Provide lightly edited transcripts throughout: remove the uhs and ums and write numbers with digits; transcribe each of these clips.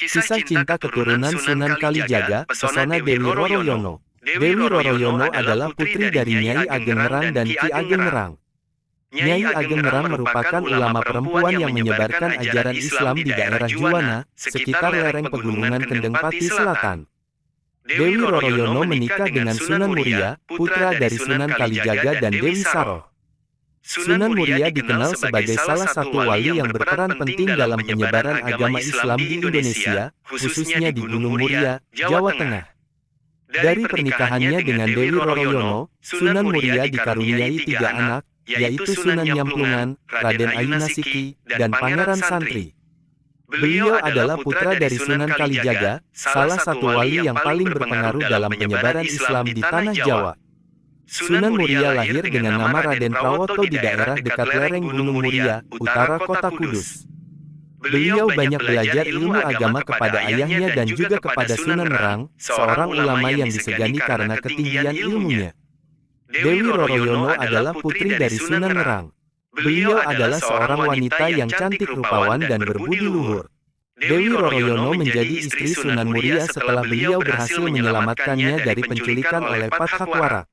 Kisah cinta keturunan Sunan Kalijaga, pesona Dewi Roroyono. Dewi Roroyono adalah putri dari Nyai Ageng Ngerang dan Ki Ageng Ngerang. Nyai Ageng Ngerang merupakan ulama perempuan yang menyebarkan ajaran Islam di daerah Juwana, sekitar lereng pegunungan Kendeng Pati Selatan. Dewi Roroyono menikah dengan Sunan Muria, putra dari Sunan Kalijaga dan Dewi Saroh. Sunan Muria dikenal sebagai salah satu wali yang berperan penting dalam penyebaran agama Islam di Indonesia, khususnya di Gunung Muria, Jawa Tengah. Dari pernikahannya dengan Dewi Roroyono, Sunan Muria dikaruniai 3 anak, yaitu Sunan Nyamplungan, Raden Ayunasiki, dan Pangeran Santri. Beliau adalah putra dari Sunan Kalijaga, salah satu wali yang paling berpengaruh dalam penyebaran Islam di Tanah Jawa. Sunan Muria lahir dengan nama Raden Prawoto di daerah dekat lereng Gunung Muria, utara kota Kudus. Beliau banyak belajar ilmu agama kepada ayahnya dan juga kepada Sunan Ngerang, seorang ulama yang disegani karena ketinggian ilmunya. Dewi Roroyono adalah putri dari Sunan Ngerang. Beliau adalah seorang wanita yang cantik rupawan dan berbudi luhur. Dewi Roroyono menjadi istri Sunan Muria setelah beliau berhasil menyelamatkannya dari penculikan oleh Pathakwarak.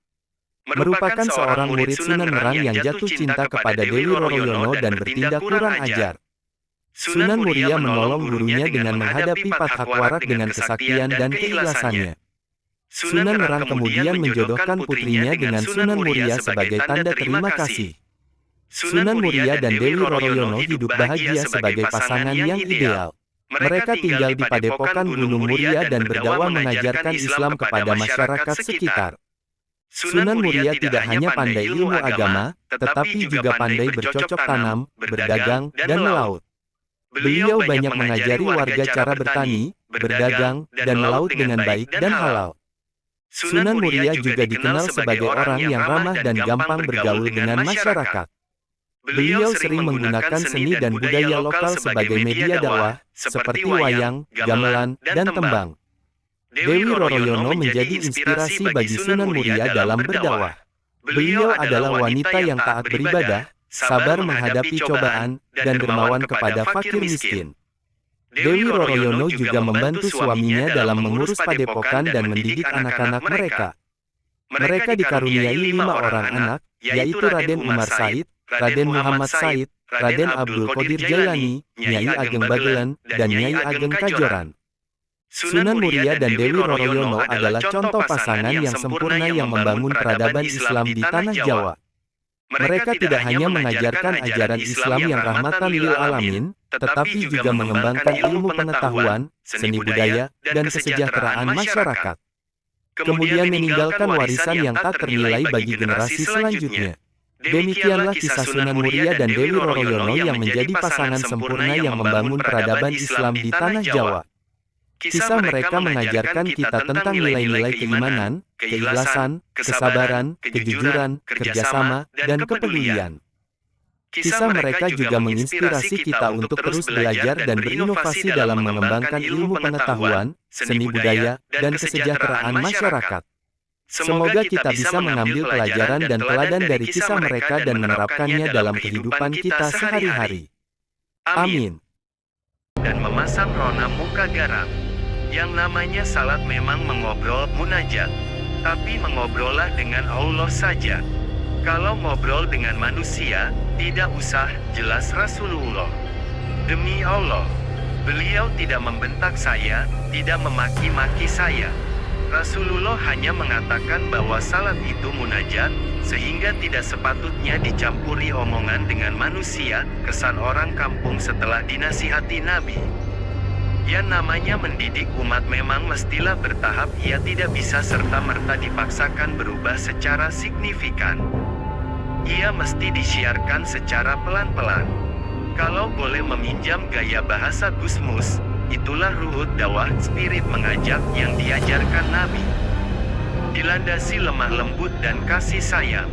Merupakan seorang murid Sunan Ngerang yang jatuh cinta kepada Dewi Roroyono dan bertindak kurang ajar. Sunan Muria menolong gurunya dengan menghadapi Pathakwarak dengan kesaktian dan keikhlasannya. Sunan Ngerang kemudian menjodohkan putrinya dengan Sunan Muria sebagai tanda terima kasih. Sunan Muria dan Dewi Roroyono hidup bahagia sebagai pasangan yang ideal. Mereka tinggal di Padepokan Gunung Muria dan berdakwah mengajarkan Islam kepada masyarakat sekitar. Sunan Muria tidak hanya pandai ilmu agama, tetapi juga pandai bercocok tanam, berdagang, dan melaut. Beliau banyak mengajari warga cara bertani, berdagang, dan melaut dengan baik dan halal. Sunan Muria juga dikenal sebagai orang yang ramah dan gampang bergaul dengan masyarakat. Beliau sering menggunakan seni dan budaya lokal sebagai media dakwah, seperti wayang, gamelan, dan tembang. Dewi Roroyono menjadi inspirasi bagi Sunan Muria dalam berdakwah. Beliau adalah wanita yang taat beribadah, sabar menghadapi cobaan, dan dermawan kepada fakir miskin. Dewi Roroyono juga membantu suaminya dalam mengurus padepokan dan mendidik anak-anak mereka. Mereka dikaruniai 5 orang anak, yaitu Raden Umar Said, Raden Muhammad Said, Raden Abdul Qadir Jailani, Nyai Ageng Bagelan, dan Nyai Ageng Kajoran. Sunan Muria dan Dewi Roroyono adalah contoh pasangan yang sempurna yang membangun peradaban Islam di Tanah Jawa. Mereka tidak hanya mengajarkan ajaran Islam yang rahmatan lil alamin, tetapi juga mengembangkan ilmu pengetahuan, seni budaya, dan kesejahteraan masyarakat. Kemudian meninggalkan warisan yang tak ternilai bagi generasi selanjutnya. Demikianlah kisah Sunan Muria dan Dewi Roroyono yang menjadi pasangan sempurna yang membangun peradaban Islam di Tanah Jawa. Kisah mereka mengajarkan kita tentang nilai-nilai keimanan, keikhlasan, kesabaran, kejujuran, kerjasama, dan kepedulian. Kisah mereka juga menginspirasi kita untuk terus belajar dan berinovasi dalam mengembangkan ilmu pengetahuan, seni budaya, dan kesejahteraan masyarakat. Semoga kita bisa mengambil pelajaran dan teladan dari kisah mereka dan menerapkannya dalam kehidupan kita sehari-hari. Amin. Dan memasang rona muka garam. Yang namanya salat memang mengobrol munajat. Tapi mengobrollah dengan Allah saja. Kalau ngobrol dengan manusia, tidak usah jelas Rasulullah. Demi Allah, beliau tidak membentak saya, tidak memaki-maki saya. Rasulullah hanya mengatakan bahwa salat itu munajat, sehingga tidak sepatutnya dicampuri omongan dengan manusia, kesan orang kampung setelah dinasihati Nabi. Yang namanya mendidik umat memang mestilah bertahap, ia tidak bisa serta-merta dipaksakan berubah secara signifikan. Ia mesti disiarkan secara pelan-pelan. Kalau boleh meminjam gaya bahasa Gusmus, itulah ruhut dakwah spirit mengajak yang diajarkan Nabi. Dilandasi lemah lembut dan kasih sayang.